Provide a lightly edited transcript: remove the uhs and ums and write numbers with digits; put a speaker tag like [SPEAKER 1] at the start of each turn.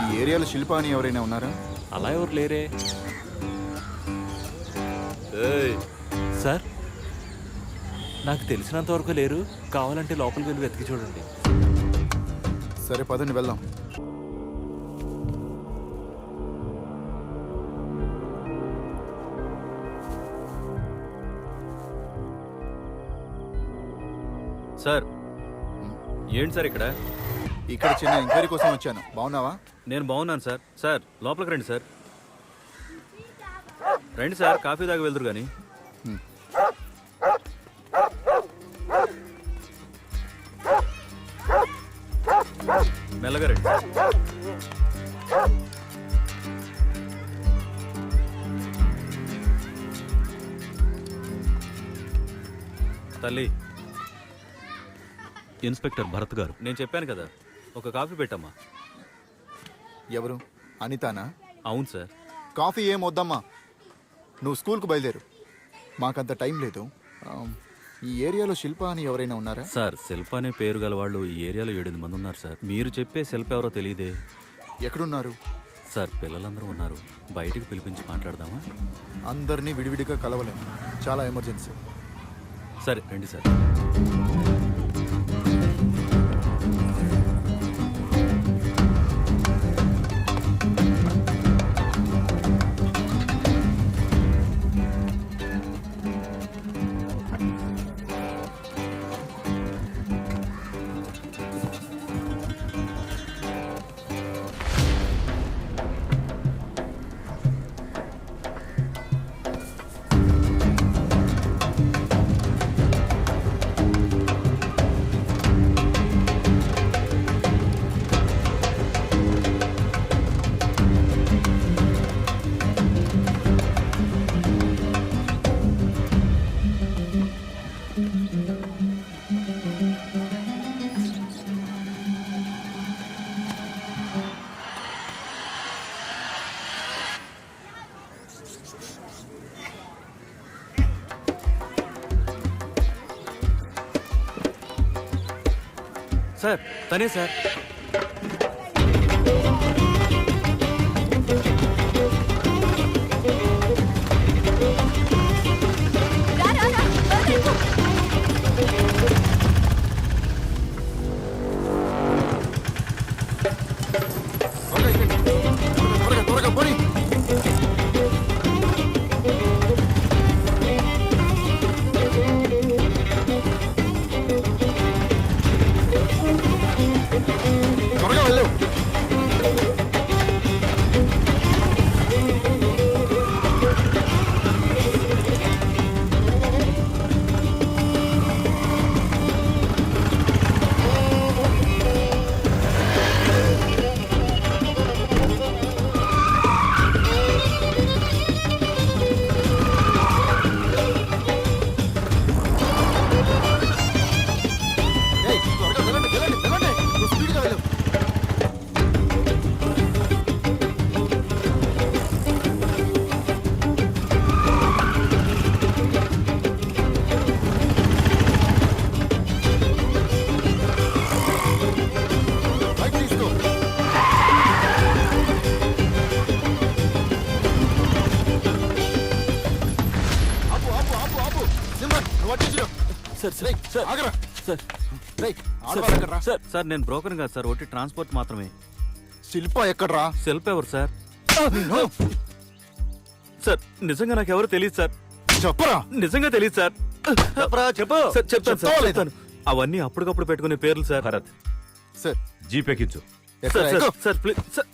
[SPEAKER 1] ఈ ఏరియాలో శిల్ప అని ఎవరైనా ఉన్నారా?
[SPEAKER 2] అలా ఎవరు లేరే సార్. నాకు తెలిసినంత వరకు లేరు. కావాలంటే లోపలికి వెళ్ళి వెతికి చూడండి.
[SPEAKER 1] సరే పదండి వెళ్దాం.
[SPEAKER 3] సార్ ఏంటి సార్ ఇక్కడ?
[SPEAKER 1] ఇక్కడ చిన్న ఎంక్వైరీ కోసం వచ్చాను. బాగున్నావా?
[SPEAKER 3] నేను బాగున్నాను సార్. సార్ లోపలికి రండి సార్. రండి సార్, కాఫీ తాగి వెళ్దురు కానీ. మెల్లగా రండి. తల్లి, ఇన్స్పెక్టర్ భరత్ గారు. నేను చెప్పాను కదా, ఒక కాఫీ పెట్టమ్మా.
[SPEAKER 1] ఎవరు? అనితానా?
[SPEAKER 3] అవును సార్.
[SPEAKER 1] కాఫీ ఏం వద్దమ్మా, నువ్వు స్కూల్కు బయలుదేరు. మాకంత టైం లేదు. ఈ ఏరియాలో శిల్ప అని ఎవరైనా ఉన్నారా?
[SPEAKER 3] సార్ శిల్ప అనే పేరు గల వాళ్ళు ఈ ఏరియాలో 7 మంది ఉన్నారు సార్. మీరు చెప్పే శిల్ప ఎవరో తెలియదే.
[SPEAKER 1] ఎక్కడున్నారు?
[SPEAKER 3] సార్ పిల్లలందరూ ఉన్నారు, బయటికి పిలిపించి మాట్లాడదామా?
[SPEAKER 1] అందరినీ విడివిడిగా కలవలేము, చాలా ఎమర్జెన్సీ.
[SPEAKER 3] సరే రండి సార్. సార్ తనే సార్.
[SPEAKER 1] త్వరగా పోనీ. త్వరగా వెళ్ళు.
[SPEAKER 3] సార్ నేను బ్రోకర్ కాదు సార్, ఒకటి ట్రాన్స్పోర్ట్ మాత్రమే.
[SPEAKER 1] శిల్ప ఎక్కడ్రా?
[SPEAKER 3] శిల్ప ఎవరు సార్? సార్ నిజంగా నాకు ఎవరు తెలియదు సార్.
[SPEAKER 1] చెప్పరా?
[SPEAKER 3] నిజంగా తెలియదు సార్.
[SPEAKER 4] చెప్పు.
[SPEAKER 3] చెప్తాను సార్, చెప్తాను. అవన్నీ అప్పటికప్పుడు పెట్టుకునే పేర్లు సార్.
[SPEAKER 4] భరత్
[SPEAKER 1] సార్
[SPEAKER 4] జీపెక్కించు.
[SPEAKER 3] Sir please sir.